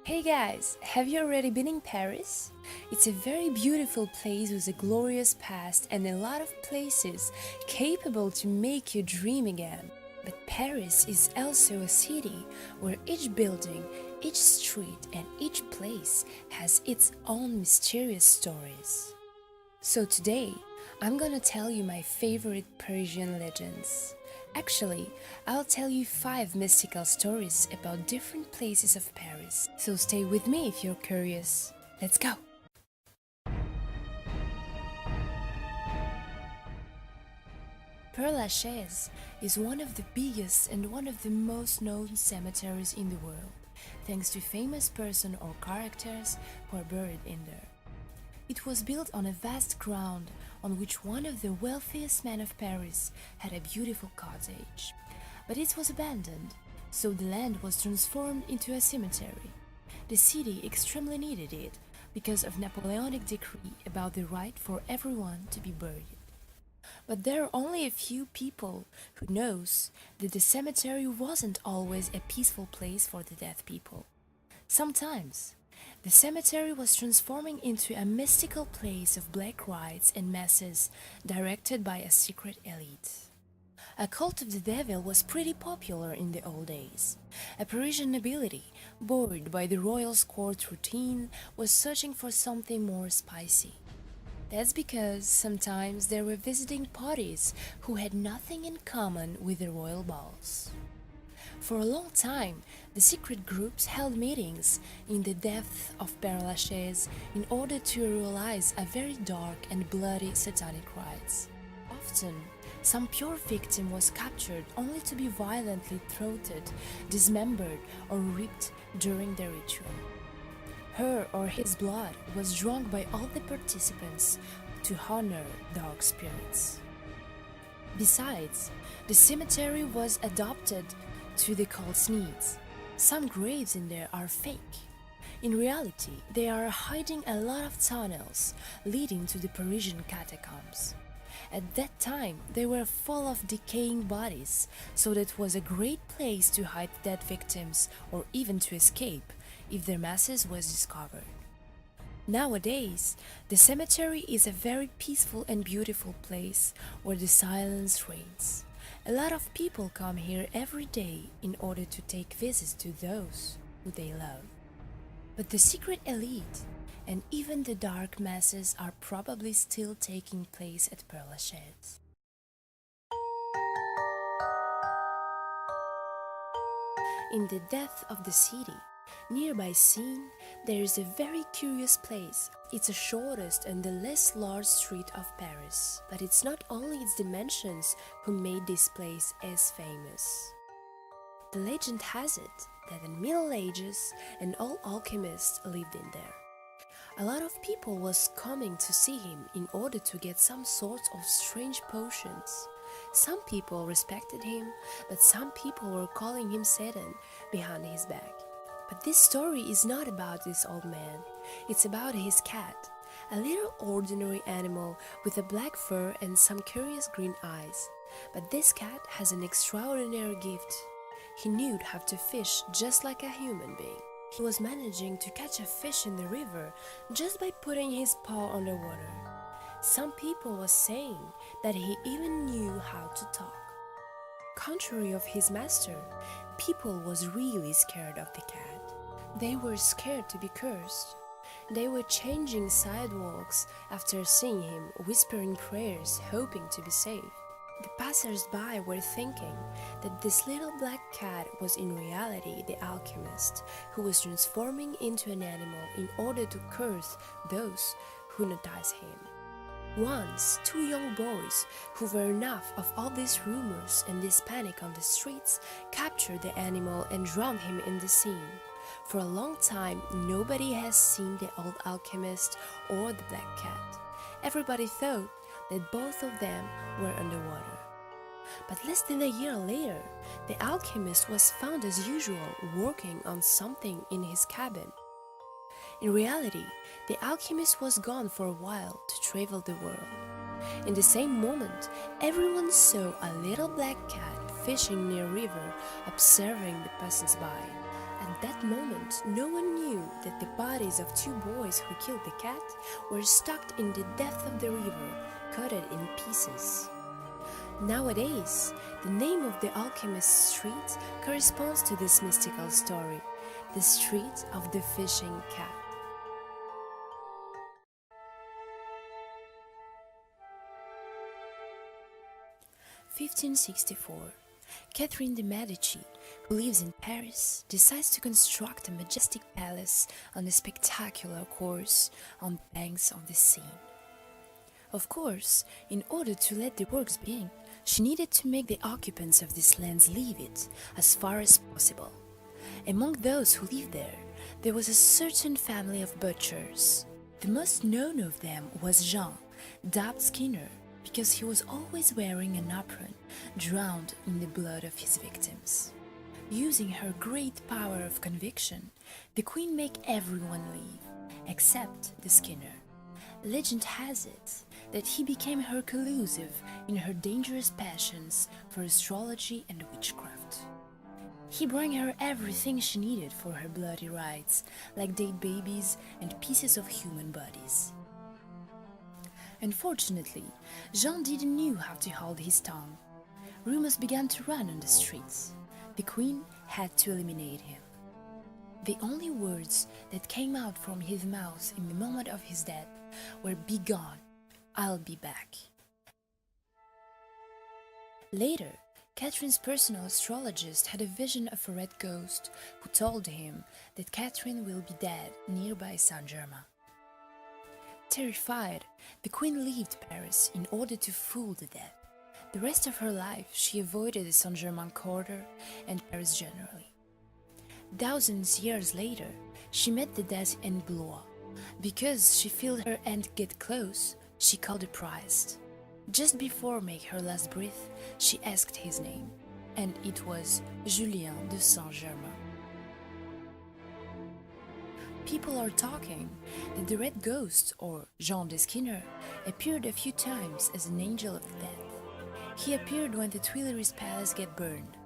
Hey guys, have you already been in Paris? It's a very beautiful place with a glorious past and a lot of places capable to make you dream again. But Paris is also a city where each building, each street and each place has its own mysterious stories. So today, I'm gonna tell you my favorite Parisian legends. Actually, I'll tell you 5 mystical stories about different places of Paris. So stay with me if you're curious. Let's go! Pere Lachaise is one of the biggest and one of the most known cemeteries in the world, thanks to famous persons or characters who are buried in there. It was built on a vast ground on which one of the wealthiest men of Paris had a beautiful cottage. But it was abandoned, so the land was transformed into a cemetery. The city extremely needed it because of Napoleonic decree about the right for everyone to be buried. But there are only a few people who knows that the cemetery wasn't always a peaceful place for the dead people. Sometimes, the cemetery was transforming into a mystical place of black rites and masses directed by a secret elite. A cult of the devil was pretty popular in the old days. A Parisian nobility, bored by the royal's court routine, was searching for something more spicy. That's because sometimes there were visiting parties who had nothing in common with the royal balls. For a long time, the secret groups held meetings in the depths of Pere Lachaise in order to realize a very dark and bloody satanic rites. Often, some pure victim was captured only to be violently throated, dismembered or ripped during the ritual. Her or his blood was drunk by all the participants to honor dark spirits. Besides, the cemetery was adopted to the cult's needs. Some graves in there are fake. In reality, they are hiding a lot of tunnels leading to the Parisian catacombs. At that time, they were full of decaying bodies, so that was a great place to hide dead victims or even to escape if their masses was discovered. Nowadays, the cemetery is a very peaceful and beautiful place where the silence reigns. A lot of people come here every day in order to take visits to those who they love. But the secret elite and even the dark masses are probably still taking place at Pere Lachaise. In the depth of the city, nearby Seine, there is a very curious place. It's the shortest and the less large street of Paris, but it's not only its dimensions who made this place as famous. The legend has it that in the Middle Ages, an old alchemist lived in there. A lot of people was coming to see him in order to get some sorts of strange potions. Some people respected him, but some people were calling him Satan behind his back. But this story is not about this old man, it's about his cat, a little ordinary animal with a black fur and some curious green eyes. But this cat has an extraordinary gift. He knew how to fish just like a human being. He was managing to catch a fish in the river just by putting his paw underwater. Some people were saying that he even knew how to talk. Contrary of his master, people was really scared of the cat. They were scared to be cursed. They were changing sidewalks after seeing him, whispering prayers, hoping to be saved. The passers-by were thinking that this little black cat was in reality the alchemist who was transforming into an animal in order to curse those who notice him. Once, 2 young boys, who were enough of all these rumors and this panic on the streets, captured the animal and drowned him in the Seine. For a long time, nobody has seen the old alchemist or the black cat. Everybody thought that both of them were underwater. But less than a year later, the alchemist was found as usual working on something in his cabin. In reality, the alchemist was gone for a while to travel the world. In the same moment, everyone saw a little black cat fishing near a river, observing the passers-by. At that moment, no one knew that the bodies of two boys who killed the cat were stuck in the depth of the river, cut in pieces. Nowadays, the name of the Alchemist Street corresponds to this mystical story, the Street of the Fishing Cat. (1564). Catherine de' Medici, who lives in Paris, decides to construct a majestic palace on a spectacular course on the banks of the Seine. Of course, in order to let the works begin, she needed to make the occupants of these lands leave it as far as possible. Among those who lived there was a certain family of butchers. The most known of them was Jean, dubbed Skinner, because he was always wearing an apron, drowned in the blood of his victims. Using her great power of conviction, the queen made everyone leave, except the Skinner. Legend has it that he became her collusive in her dangerous passions for astrology and witchcraft. He brought her everything she needed for her bloody rites, like dead babies and pieces of human bodies. Unfortunately, Jean didn't know how to hold his tongue. Rumors began to run on the streets. The queen had to eliminate him. The only words that came out from his mouth in the moment of his death were "Be gone, I'll be back." Later, Catherine's personal astrologist had a vision of a red ghost who told him that Catherine will be dead nearby Saint-Germain. Terrified, the queen left Paris in order to fool the dead. The rest of her life she avoided the Saint-Germain quarter and Paris generally. Thousands years later, she met the dead in Blois. Because she felt her end get close, she called a priest. Just before making her last breath, she asked his name, and it was Julien de Saint-Germain. People are talking that the Red Ghost, or Jean de Skinner, appeared a few times as an angel of death. He appeared when the Tuileries Palace got burned.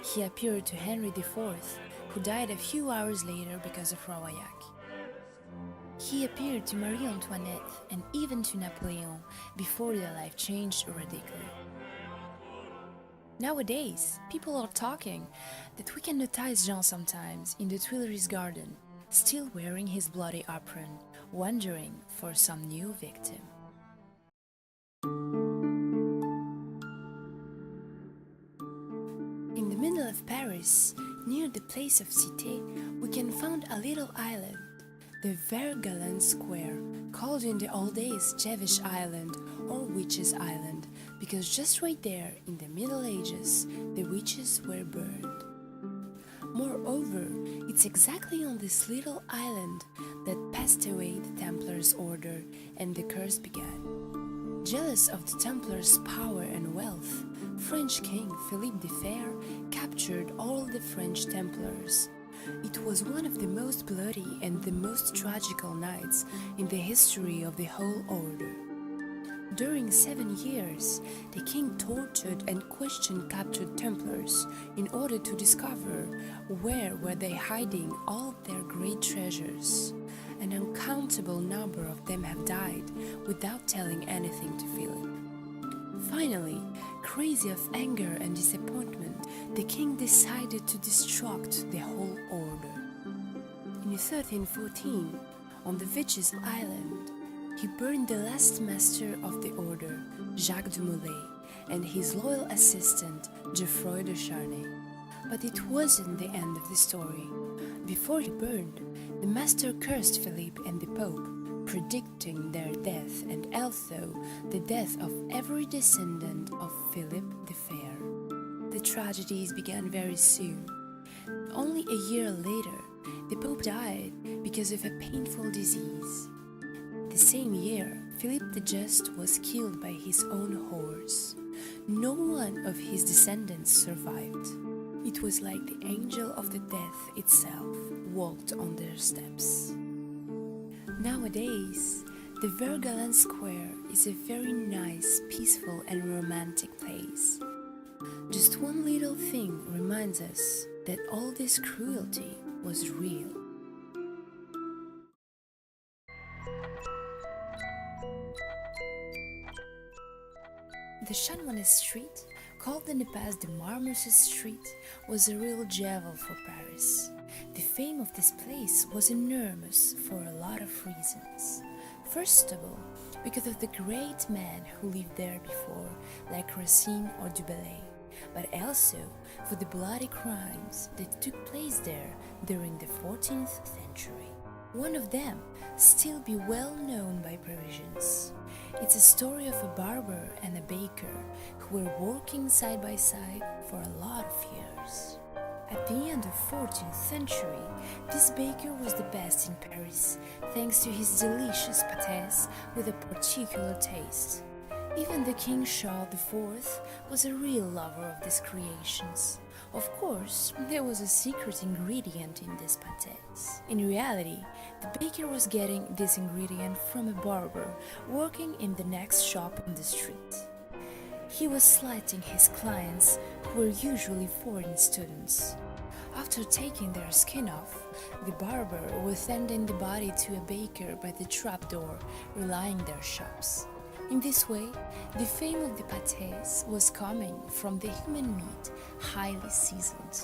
He appeared to Henry IV, who died a few hours later because of Olia.K. He appeared to Marie Antoinette and even to Napoleon before their life changed radically. Nowadays, people are talking that we can notice Jean sometimes in the Tuileries garden, still wearing his bloody apron, wondering for some new victim. In the middle of Paris, near the place of Cité, we can find a little island, the Vergalan Square, called in the old days Jewish Island or Witches' Island, because just right there in the Middle Ages, the witches were burned. Moreover, it's exactly on this little island that passed away the Templars' order and the curse began. Jealous of the Templars' power and wealth, French King Philippe the Fair captured all the French Templars. It was one of the most bloody and the most tragical nights in the history of the whole order. During 7 years, the king tortured and questioned captured Templars in order to discover where were they hiding all their great treasures. An uncountable number of them have died without telling anything to Philip. Finally, crazy of anger and disappointment, the king decided to destruct the whole order. In 1314, on the Witches' Island, he burned the last master of the order, Jacques de Molay, and his loyal assistant, Geoffroy de Charnay. But it wasn't the end of the story. Before he burned, the master cursed Philippe and the Pope, predicting their death and also the death of every descendant of Philip the Fair. The tragedies began very soon. Only a year later, the Pope died because of a painful disease. The same year, Philip the Just was killed by his own horse. No one of his descendants survived. It was like the angel of the death itself walked on their steps. Nowadays, The Vergalan Square is a very nice, peaceful and romantic place. Just one little thing reminds us that all this cruelty was real. The Chanoinesse street, called in the past the Marmoset Street, was a real javel for Paris. The fame of this place was enormous for a lot of reasons. First of all, because of the great men who lived there before, like Racine or Du Bellay, but also for the bloody crimes that took place there during the 14th century. One of them still be well known by Parisians. It's a story of a barber and a baker who were working side by side for a lot of years. At the end of 14th century, this baker was the best in Paris, thanks to his delicious pâtés with a particular taste. Even the King Charles IV was a real lover of these creations. Of course, there was a secret ingredient in these pâtés. In reality, the baker was getting this ingredient from a barber working in the next shop on the street. He was slighting his clients, who were usually foreign students. After taking their skin off, the barber was sending the body to a baker by the trapdoor, relying their shops. In this way, the fame of the pâtés was coming from the human meat, highly seasoned.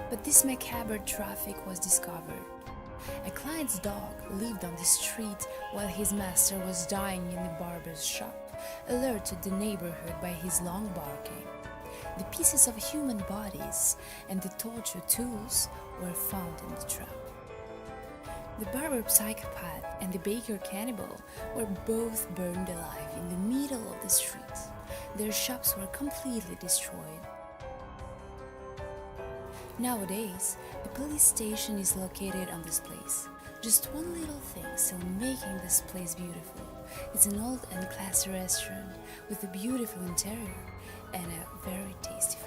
But this macabre traffic was discovered. A client's dog lived on the street while his master was dying in the barber's shop, alerted the neighborhood by his long barking. The pieces of human bodies and the torture tools were found in the trap. The barber psychopath and the baker cannibal were both burned alive in the middle of the street. Their shops were completely destroyed. Nowadays, the police station is located on this place. Just one little thing still making this place beautiful. It's an old and classy restaurant with a beautiful interior and a very tasty food.